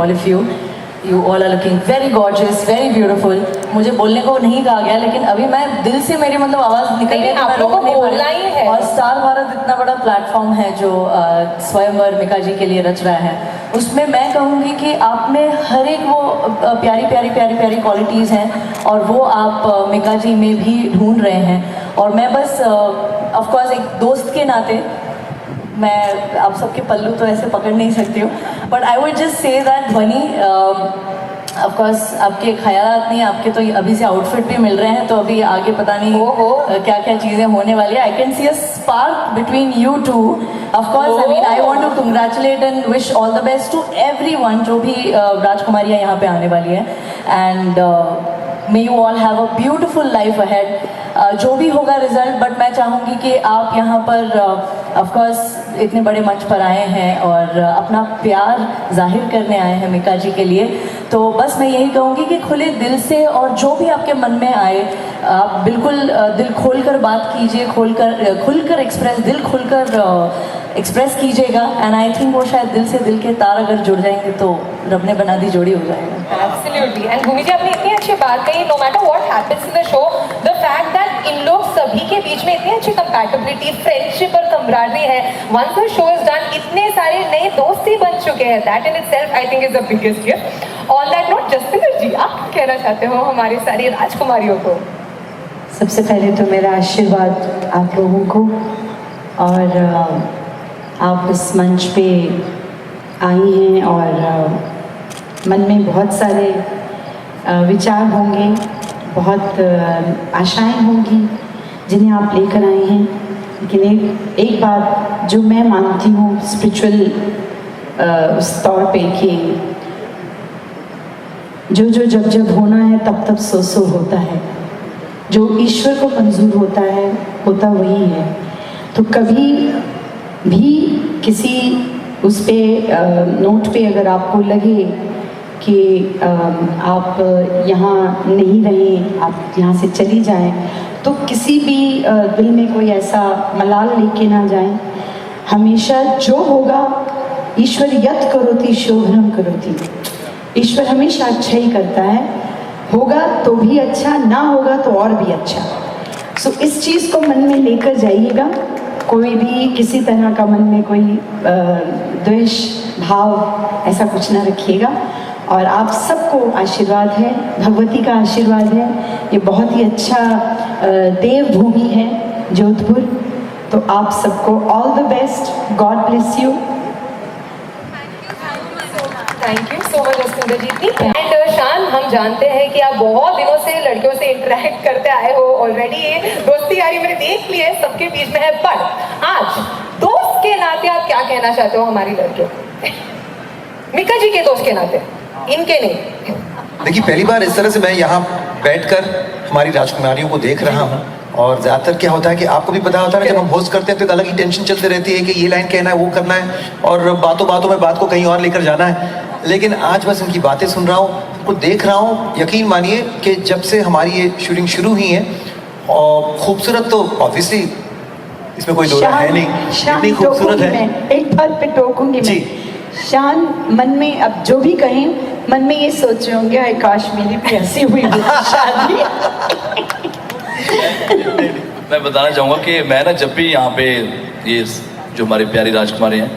all of you. You all are looking very gorgeous, very beautiful. मुझे बोलने को नहीं कहा गया, लेकिन अभी मैं दिल से मेरी मतलब आवाज़ निकल रही है, मैं रोक नहीं पा रही। और स्टार भारत इतना बड़ा प्लेटफॉर्म है जो स्वयंवर मिका जी के लिए रच रहा है, उसमें मैं कहूँगी कि आप में हर एक वो प्यारी प्यारी प्यारी प्यारी क्वालिटीज़ हैं और वो आप मिका जी में भी ढूंढ रहे हैं। और मैं बस ऑफ कोर्स एक दोस्त के नाते मैं आप सबके पल्लू तो ऐसे पकड़ नहीं सकती हूँ, but I would just say that ध्वनि ऑफ कोर्स आपके ख्यालात नहीं, आपके तो अभी से आउटफिट भी मिल रहे हैं, तो अभी आगे पता नहीं क्या क्या चीज़ें होने वाली है। I can see a spark between you two. Of course I mean I want to congratulate and wish all the best to everyone जो भी राजकुमारियाँ यहाँ पे आने वाली है, and may you all have a beautiful life ahead. जो भी होगा रिजल्ट, बट मैं चाहूँगी कि आप यहाँ पर ऑफ कोर्स इतने बड़े मंच पर आए हैं और अपना प्यार जाहिर करने आए हैं मिका जी के लिए, तो बस मैं यही कहूँगी कि खुले दिल से और जो भी आपके मन में आए आप बिल्कुल दिल खोलकर बात कीजिए, खुलकर एक्सप्रेस, दिल खुलकर एक्सप्रेस कीजिएगा। एंड आई थिंक वो शायद दिल से दिल के तार अगर जुड़ जाएंगे तो रब ने बना दी जोड़ी हो जाएगा। एब्सोल्युटली। एंड भूमि जी आपने इतनी अच्छी बात कही, no matter what happens in the show, the fact that इन लोग सभी के बीच में इतनी अच्छी कंपैटिबिलिटी, फ्रेंडशिप और कमराडरी है, once the show is done इतने सारे नए दोस्त ही बन चुके हैं, that in itself I think is the biggest gift. On that note Jaswinder ji, आप कहना चाहते हो हमारी सारी राजकुमारियों को? सबसे पहले तो मेरा आशीर्वाद आप लोगों को, और आप इस मंच पे आई हैं और मन में बहुत सारे विचार होंगे, बहुत आशाएं होंगी जिन्हें आप लेकर आए हैं, लेकिन एक बात जो मैं मानती हूँ स्पिरिचुअल उस तौर पे कि जो जब जब होना है तब तब सो होता है, जो ईश्वर को मंजूर होता है होता वही है। तो कभी भी किसी उस पे नोट पे अगर आपको लगे कि आप यहाँ नहीं रहें, आप यहाँ से चली जाएं, तो किसी भी दिल में कोई ऐसा मलाल लेके ना जाएं। हमेशा जो होगा ईश्वर यत् करोति शोभनम करोति, ईश्वर हमेशा अच्छा ही करता है, होगा तो भी अच्छा, ना होगा तो और भी अच्छा। सो इस चीज़ को मन में लेकर जाइएगा, कोई भी किसी तरह का मन में कोई द्वेष भाव ऐसा कुछ ना रखिएगा। और आप सबको आशीर्वाद है, भगवती का आशीर्वाद है, ये बहुत ही अच्छा देवभूमि है जोधपुर, तो आप सबको all the best, God bless you. Thank you so much Jaswinder ji. And Shaan, हम जानते हैं कि आप बहुत दिनों से लड़कियों से इंटरेक्ट करते आए हो, ऑलरेडी ये दोस्ती यारी मैंने देख ली है सबके बीच में है, बट आज दोस्त के नाते आप क्या कहना चाहते हो हमारी लड़कियों को? मिका जी के दोस्त के नाते, इनके नहीं। देखिए, पहली बार इस तरह से मैं यहाँ बैठकर हमारी राजकुमारियों को देख रहा हूँ, और ज़्यादातर क्या होता है कि आपको भी पता होता है ना, जब हम होस्ट करते हैं तो एक अलग ही टेंशन चलती रहती है कि ये लाइन कहना है, वो करना है, और बातों बातों में बात को कहीं और लेकर जाना है। लेकिन आज बस इनकी बातें सुन रहा हूँ, उनको देख रहा हूँ, यकीन मानिए कि जब से हमारी ये शूटिंग शुरू हुई है, और खूबसूरत तो ऑब्वियसली इसमें कोई दो राय है नहीं, इतनी खूबसूरत है। एक बात पे टोकूंगी मैं, शान मन में अब जो भी कहें मन में ये सोच रहे होंगे, काश मेरी भी ऐसी हुई शादी। मैं बताना चाहूँगा कि मैं ना जब भी यहाँ पे ये जो हमारी प्यारी राजकुमारी हैं,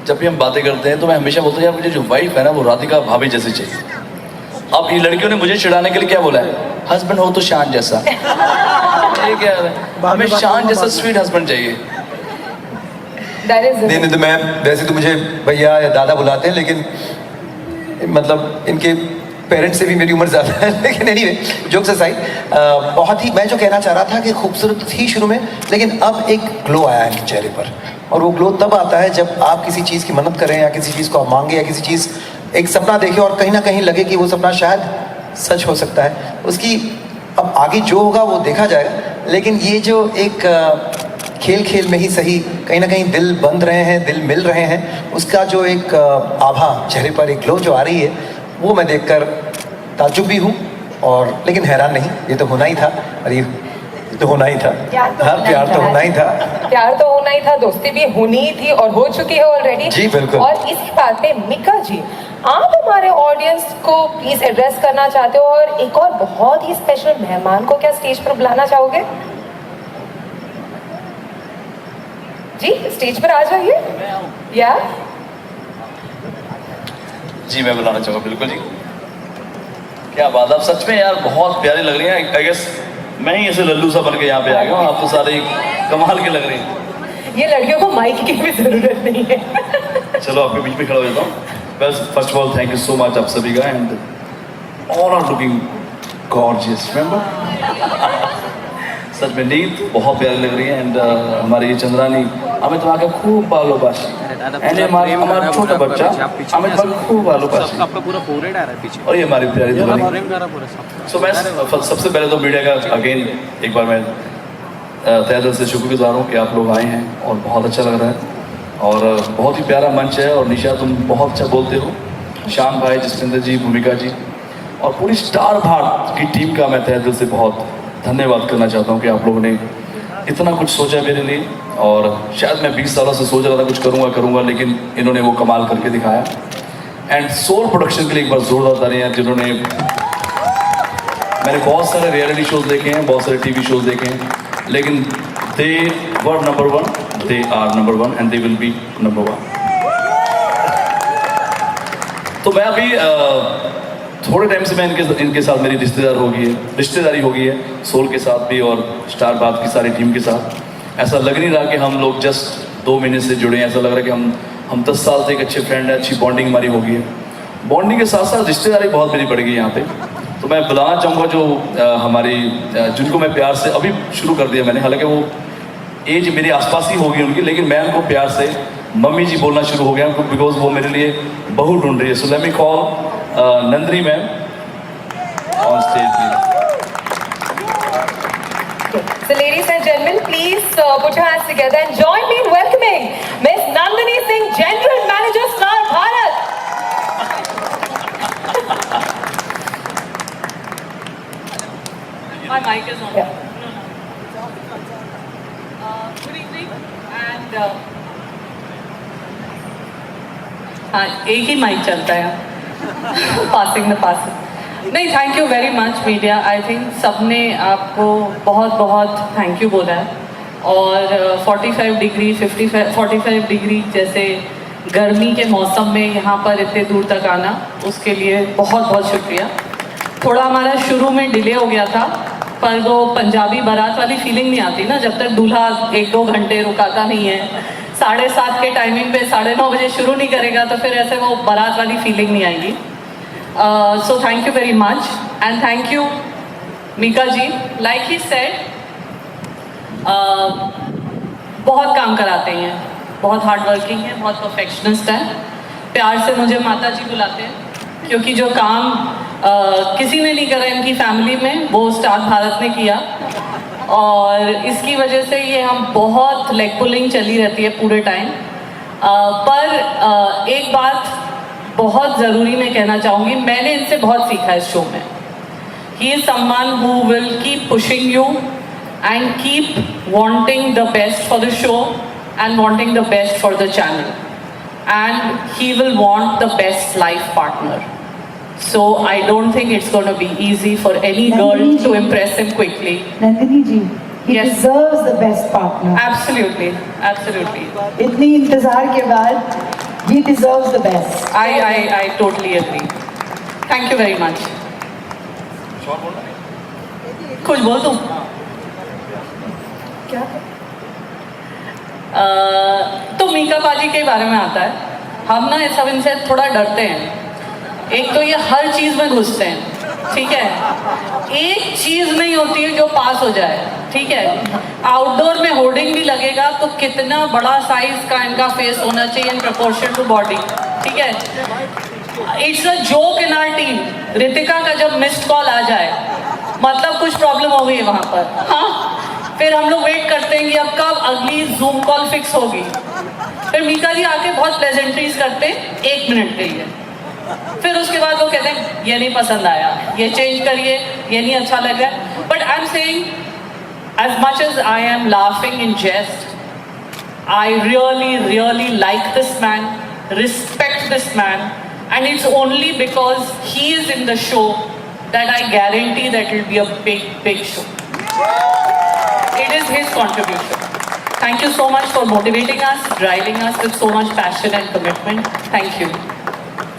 जब भी हम बातें करते हैं तो मैं हमेशा बोलता हूँ यार मुझे जो वाइफ है ना वो राधिका भाभी जैसी चाहिए। अब ये लड़कियों ने मुझे चिढ़ाने के लिए क्या बोला है, हस्बैंड हो तो शान जैसा। ये क्या है, हमें शान जैसा स्वीट हस्बैंड चाहिए। नहीं तो मैं वैसे तो मुझे भैया या दादा बुलाते हैं, लेकिन मतलब इनके पेरेंट्स से भी मेरी उम्र ज़्यादा है, लेकिन एनीवे जोक्स असाइड, बहुत ही मैं जो कहना चाह रहा था कि खूबसूरत थी शुरू में, लेकिन अब एक ग्लो आया है इनके चेहरे पर, और वो ग्लो तब आता है जब आप किसी चीज़ की मन्नत करें या किसी चीज़ को आप मांगे या किसी चीज़ एक सपना देखें और कहीं ना कहीं लगे कि वो सपना शायद सच हो सकता है। उसकी अब आगे जो होगा वो देखा जाएगा, लेकिन ये जो एक खेल खेल में ही सही कहीं ना कहीं दिल बंध रहे हैं, दिल मिल रहे हैं, उसका जो एक आभा चेहरे पर, एक ग्लो जो आ रही है, वो मैं देखकर ताज्जुब भी हूँ, और लेकिन हैरान नहीं, ये तो होना ही था, और ये तो होना ही था। प्यार तो होना ही था, प्यार तो होना ही था, दोस्ती भी होनी ही थी और हो चुकी है ऑलरेडी। जी बिल्कुल। और इसी बात पे मिका जी, आप हमारे ऑडियंस को प्लीज एड्रेस करना चाहते हो और एक और बहुत ही स्पेशल मेहमान को क्या स्टेज पर बुलाना चाहोगे? जी स्टेज पर आ जाइए। या जी मैं बुलाना चाहूँगा, बिल्कुल जी। क्या बात, आप सच में यार बहुत प्यारी लग रही हैं। आई गेस मैं ही ऐसे लल्लू सा बन के यहाँ पे आ गया हूँ, आप तो सारे कमाल के लग रहे हैं। ये लड़कियों को माइक की भी जरूरत नहीं है। चलो आपके बीच में खड़ा हो जाता हूँ। बस first of all thank you so much आप सभी का, and all are looking gorgeous. सच में नीत बहुत प्यारी लग रही है, एंड हमारी ये चंद्रानी हमें तुम्हारा खूब भालोबाशी, एंड हमारा छोटा बच्चा हमें तुम्हारा खूब भालोबाशी, आपका पूरा फोरहेड आ रहा है पीछे और ये हमारी प्यारी दुल्हन। फ्रेम कर रहा पूरा सब। सो मैं सबसे पहले तो मीडिया का अगेन एक बार मैं तहे दिल से शुक्रगुजार हूँ कि आप लोग आए हैं, और बहुत अच्छा लग रहा है, और बहुत ही प्यारा मंच है। और निशा तुम बहुत अच्छा बोलते हो, श्याम भाई, जसविंदर जी, भूमिका जी और पूरी स्टार भारत की टीम का मैं तहे दिल से बहुत धन्यवाद करना चाहता हूँ कि आप लोगों ने इतना कुछ सोचा मेरे लिए। और शायद मैं 20 सालों से सोच रहा था कुछ करूँगा, लेकिन इन्होंने वो कमाल करके दिखाया। एंड सोल प्रोडक्शन के लिए एक बार जोरदार तालियां, जिन्होंने मैंने बहुत सारे रियलिटी शोज देखे हैं, बहुत सारे टीवी शोज देखे हैं, लेकिन they were number 1, they are number 1 and they will be number 1। तो मैं अभी थोड़े टाइम से मैं इनके साथ मेरी रिश्तेदारी हो गई है, सोल के साथ भी और स्टार बात की सारी टीम के साथ। ऐसा लग नहीं रहा कि हम लोग जस्ट 2 महीने से जुड़े हैं, ऐसा लग रहा है कि हम 10 साल से एक अच्छे फ्रेंड हैं, अच्छी बॉन्डिंग हमारी हो गई है। बॉन्डिंग के साथ साथ रिश्तेदारी बहुत मेरी बढ़ गई यहाँ पे। तो मैं बुलाना चाहूँगा जो हमारी जिनको मैं प्यार से अभी शुरू कर दिया मैंने, हालांकि वो एज मेरे आसपास ही होगी उनकी, लेकिन मैं उनको प्यार से मम्मी जी बोलना शुरू हो गया, बिकॉज वो मेरे लिए बहू ढूंढ रही है। So let me call Nandini ma'am on stage. So ladies and gentlemen, please put your hands together and join me in welcoming Miss Nandini Singh, General Manager, Star Bharat. My mic is on. Yeah. Good evening and हाँ एक ही mic चलता है passing में passing. नहीं, thank you very much media. I think सबने आपको बहुत बहुत थैंक यू बोला है, और 45 डिग्री 45 डिग्री जैसे गर्मी के मौसम में यहाँ पर इतने दूर तक आना, उसके लिए बहुत बहुत शुक्रिया। थोड़ा हमारा शुरू में डिले हो गया था, पर वो पंजाबी बारात वाली फीलिंग नहीं आती ना जब तक दूल्हा 1-2 घंटे रुकाता नहीं है। 7:30 के टाइमिंग पे 9:30 बजे शुरू नहीं करेगा तो फिर ऐसे वो बारात वाली फीलिंग नहीं आएगी। So thank you very much and thank you Mika ji. Like he said, बहुत काम कराते हैं, बहुत हार्ड वर्किंग है, बहुत परफेक्शनिस्ट है। प्यार से मुझे माता जी बुलाते हैं, क्योंकि जो काम किसी ने नहीं करा इनकी फैमिली में, वो स्टार भारत ने किया, और इसकी वजह से ये हम बहुत लेग पुलिंग चली रहती है पूरे टाइम। पर एक बात बहुत ज़रूरी मैं कहना चाहूँगी, मैंने इनसे बहुत सीखा इस शो में। He is someone who will keep pushing you and keep wanting the best for the show and wanting the best for the channel, and he will want the best life partner. So I don't think it's going to be easy for any girl to impress him quickly. Nandini ji, he Yes. deserves the best partner. Absolutely, absolutely. इतनी इंतजार के बाद he deserves the best. I totally agree. Thank you very much. कुछ बोल दूँ? क्या? तो मीका बाजी के बारे में आता है, हम ना सब इनसे थोड़ा डरते हैं। एक तो ये हर चीज में घुसते हैं, ठीक है, एक चीज नहीं होती है जो पास हो जाए, ठीक है। आउटडोर में होर्डिंग भी लगेगा तो कितना बड़ा साइज का इनका फेस होना चाहिए इन प्रपोर्शन टू बॉडी, ठीक है। It's a joke in our team, Ritika का जब मिस्ड कॉल आ जाए मतलब कुछ प्रॉब्लम हो गई है वहां पर, हाँ। फिर हम लोग वेट करते हैं कि अब कब अगली जूम कॉल फिक्स होगी। फिर मीका जी आके बहुत प्लेजेंट्रीज करते हैं 1 मिनट के लिए, फिर उसके बाद वो कहते हैं ये नहीं पसंद आया, ये चेंज करिए, ये नहीं अच्छा लग रहा है। But I am saying, as much as I am laughing in jest, I really really like this man, respect this man, And it's only because he is in the show that I guarantee that it will be a big, big show. It is his contribution. Thank you so much for motivating us, driving us with so much passion and commitment. Thank you.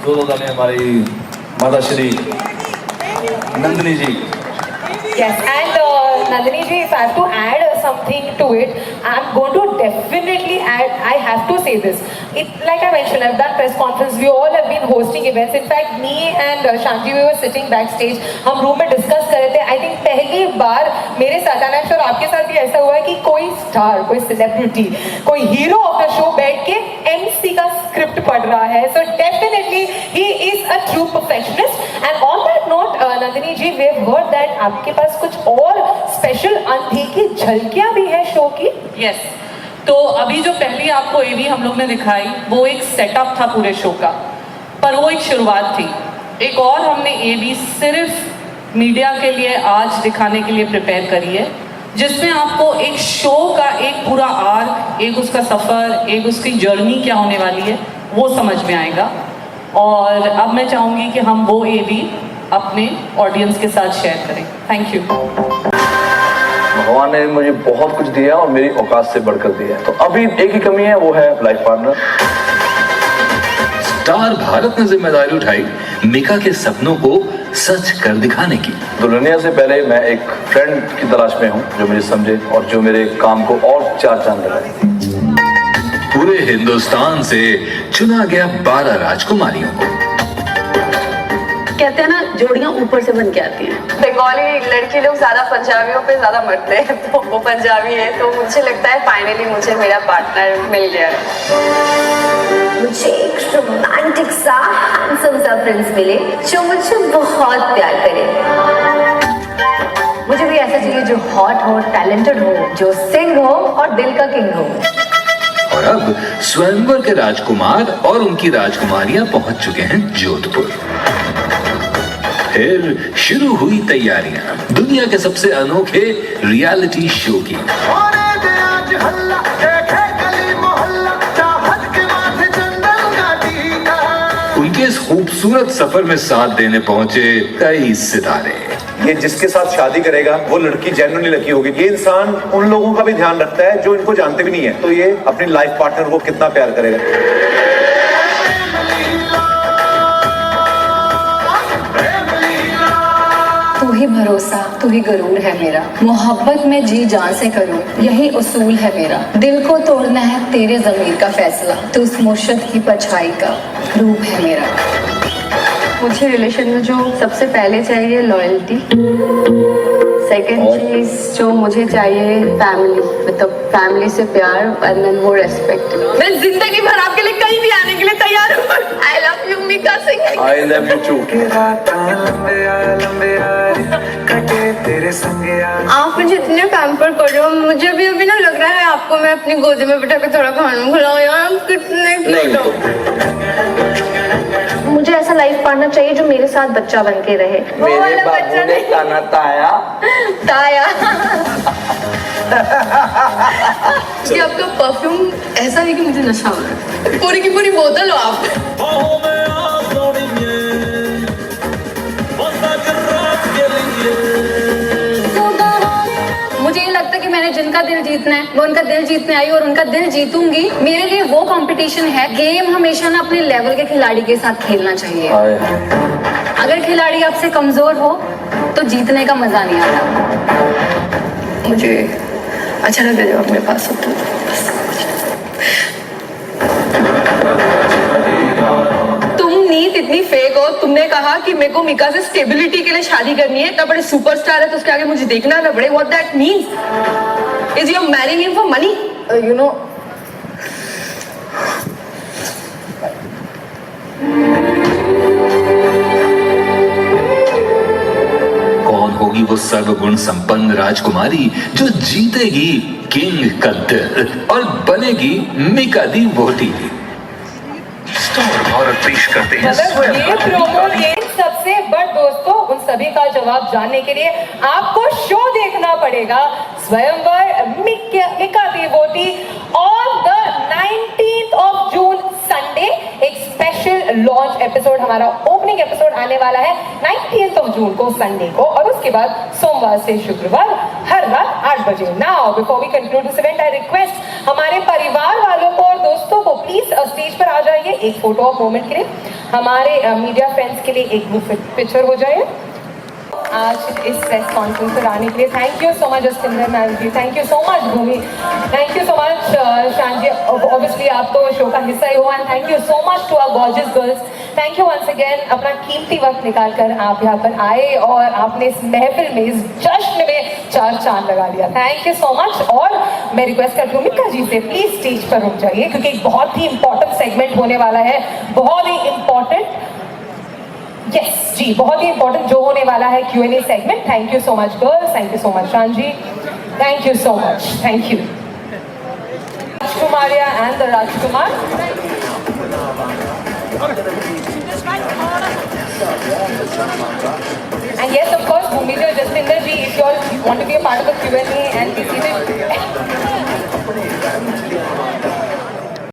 जोरदार हमारी माता श्री नंदिनी जी. Yes, and Nandini ji, if I have to add something to it, I'm going to definitely add, I have to say this. Like I mentioned, I've done press conference, we all have been hosting events. In fact, me and Shanti, we were sitting backstage, हम room में discuss कर रहे थे. I think पहली बार मेरे साथ, and I'm sure आपके साथ भी ऐसा हुआ है कि कोई स्टार, कोई सेलिब्रिटी, कोई हीरो ऑफ द शो बैठ के MC का स्क्रिप्ट पढ़ रहा है. So definitely he is a true perfectionist. And on that note, Nandini ji, we have heard that आपके पास कुछ और स्पेशल अनदेखी झलकियां भी है शो की. यस, तो अभी जो पहली आपको एवी हम लोग ने दिखाई वो एक सेटअप था पूरे शो का, पर वो एक शुरुआत थी. एक और हमने एवी सिर्फ मीडिया के लिए आज दिखाने के लिए प्रिपेयर करी है, जिसमें आपको एक शो का एक पूरा आर्क, एक उसका सफ़र, एक उसकी जर्नी क्या होने वाली है वो समझ में आएगा. और अब मैं चाहूँगी कि हम वो एवी अपने ऑडियंस के साथ शेयर करें. Thank you. भगवान ने मुझे बहुत कुछ दिया और मेरी औकात से बढ़कर दिया है. तो अभी एक ही कमी है, वो है लाइफ पार्टनर. स्टार भारत ने जिम्मेदारी उठाई मिका के सपनों को सच कर दिखाने की. दुल्हनिया से पहले मैं एक फ्रेंड की तलाश में हूँ जो मुझे समझे और जो मेरे काम को और चार चांद लगाए. पूरे हिंदुस्तान से चुना गया 12 राजकुमारियों को. कहते हैं ना, जोड़ियां ऊपर से बन के आती हैं. बंगाली लड़की लोग ज्यादा पंजाबियों पे ज्यादा मरते हैं, तो वो पंजाबी है, तो मुझे लगता है फाइनली मुझे मेरा पार्टनर मिल गया. मुझे एक रोमांटिक सा हैंडसम सा प्रिंस मिले जो मुझे बहुत प्यार करे. मुझे भी ऐसा चाहिए जो हॉट हो, टैलेंटेड हो, जो सिंग हो और दिल का किंग हो. और अब स्वयंवर के राजकुमार और उनकी राजकुमारियां पहुंच चुके हैं जोधपुर. फिर शुरू हुई तैयारियां दुनिया के सबसे अनोखे रियलिटी शो की. उनके इस खूबसूरत सफर में साथ देने पहुंचे कई सितारे. ये जिसके साथ शादी करेगा वो लड़की जेन्युइनली लकी होगी. ये इंसान उन लोगों का भी ध्यान रखता है जो इनको जानते भी नहीं है, तो ये अपनी लाइफ पार्टनर को कितना प्यार करेगा. तू ही भरोसा, तू ही गरूर है मेरा. मोहब्बत में जी जान से करूं, यही उसूल है मेरा. दिल को तोड़ना है तेरे ज़मीर का फैसला, तू उस मुर्शिद की परछाई का रूप है मेरा. मुझे रिलेशन में जो सबसे पहले चाहिए लॉयल्टी. सेकंड चीज जो मुझे चाहिए फैमिली, मतलब फैमिली से प्यार और देन वो रेस्पेक्ट. मैं जिंदगी भर आपके लिए कहीं भी आने के लिए तैयार हूँ. I love you Mika Singh. I love you too. आप मुझे इतने पैम्पर कर रहे हो, मुझे भी अभी ना लग रहा है आपको मैं अपनी गोदी में बिठा के थोड़ा खाना खिलाऊं. यार कितने मुझे ऐसा लाइफ पार्टनर चाहिए जो मेरे साथ बच्चा बन के रहे. वो वाला बच्चा नहीं, ताया ताया. कि आपका परफ्यूम ऐसा है कि मुझे नशा हो रहा है. पूरी की पूरी बोतल हो आप. मुझे ये लगता है कि मैंने जिनका दिल जीतना है वो उनका दिल जीतने आई और उनका दिल जीतूंगी. मेरे लिए वो कंपटीशन है. गेम हमेशा ना अपने लेवल के खिलाड़ी के साथ खेलना चाहिए. अगर खिलाड़ी आपसे कमजोर हो तो जीतने का मजा नहीं आता. मुझे अच्छा लगता है जब अपने पास होता है. तुम नीत इतनी फेक हो. तुमने कहा कि मेरे को मिका से स्टेबिलिटी के लिए शादी करनी है, इतना बड़े सुपरस्टार है तो उसके आगे मुझे देखना ना पड़े. What that means? Is you marrying him for money? You know, कौन होगी वो सर्वगुण संपन्न राजकुमारी जो जीतेगी किंग का दिल और बनेगी मिका दी वोटी. स्टार भारत पेश करते हैं ये प्रोमो के सबसे बड़ दोस्तों, उन सभी का जवाब जानने के लिए आपको शो देखना पड़ेगा. स्वयंवर मिका दी वोटी on the 19th of June Sunday एक स्पेशल लॉन्च एपिसोड, हमारा ओपनिंग एपिसोड आने वाला है 19th जून को संडे को, और उसके बाद सोमवार से शुक्रवार हर रात 8 बजे। Now before we conclude this event, I request हमारे परिवार वालों को और दोस्तों को प्लीज स्टेज पर आ जाइए एक फोटो ऑफ मोमेंट के लिए। हमारे मीडिया फ्रेंड्स के लिए एक ग्रुप पिक्चर हो जाए आज इस प्रेस कॉन्फ्रेंस पर आने के लिए। Thank you so much Jasvinder ma'am ji, thank you so much Bhumi, thank you so much Shaan ji, obviously आप तो शो का हिस्सा ही हो, and thank you so much to our gorgeous girls. Thank you once again, अपना कीमती वक्त निकाल कर आप यहाँ पर आए और आपने इस महफिल में, इस जश्न में 4 चांद लगा दिया। Thank you so much. और मैं रिक्वेस्ट करती हूँ मिका जी से प्लीज स्टेज पर रुक जाइए, क्योंकि एक बहुत ही इंपॉर्टेंट सेगमेंट होने वाला है, बहुत ही इंपॉर्टेंट, यस जी, बहुत ही इंपॉर्टेंट जो होने वाला है Q&A segment. Thank you so much girls, thank you so much Shaan ji, thank you so much, thank you राजकुमारिया एंड द राजकुमार। And yes, of course, Bhumi ji, Jastinder ji, if you all want to be a part of the Q&A and be seated.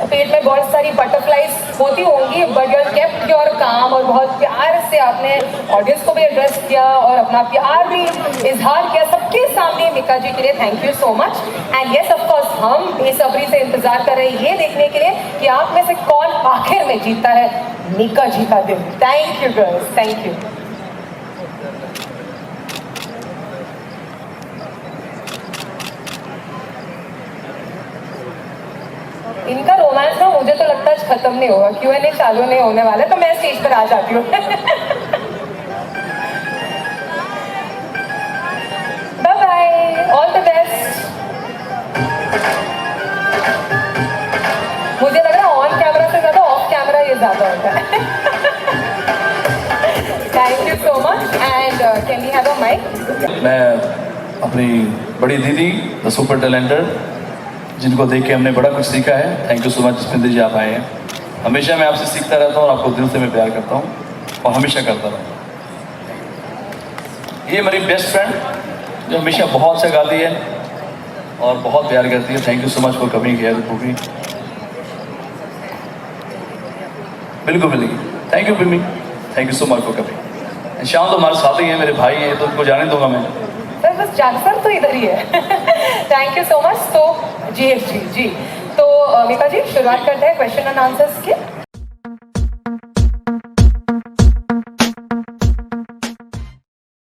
पेट में बहुत सारी butterflies होती होंगी, but you kept your काम, और बहुत प्यार से आपने ऑडियंस को भी एड्रेस किया और अपना प्यार भी इजहार किया सबके सामने मिका जी के लिए। Thank you so much. And yes of course, हम बेसब्री से इंतजार कर रहे हैं ये देखने के लिए कि आप में से कौन आखिर में जीतता है मिका जी का दिल। Thank you girls, thank you. इनका रोमांस ना मुझे तो लगता है खत्म नहीं होगा, Q&A चालू नहीं होने वाला, तो मैं स्टेज पर आ जाती हूँ। Bye bye, all the best. मुझे लग रहा है ऑन कैमरा से ज्यादा ऑफ कैमरा ये ज्यादा होता है। Thank you so much. And can we have a mic? मैं अपनी बड़ी दीदी द सुपर टैलेंटेड, जिनको देख के हमने बड़ा कुछ सीखा है, thank you so much Jaswinder ji, आप आए हैं। हमेशा मैं आपसे सीखता रहता हूँ और आपको दिल से मैं प्यार करता हूँ और हमेशा करता रहूँगा। ये मेरी बेस्ट फ्रेंड जो हमेशा बहुत अच्छा गाती है और बहुत प्यार करती है। Thank you so much for coming here Bhumi. बिल्कुल मिलेगी। Thank you Bhumi, thank you so much for coming. शाम तो हमारे साथ ही है, मेरे भाई हैं, तो उनको जाने दूंगा मैं। सर बस जानसर तो इधर ही है। Thank you so much. तो जी, तो मिका जी शुरुआत करते हैं क्वेश्चन एंड आंसर्स के।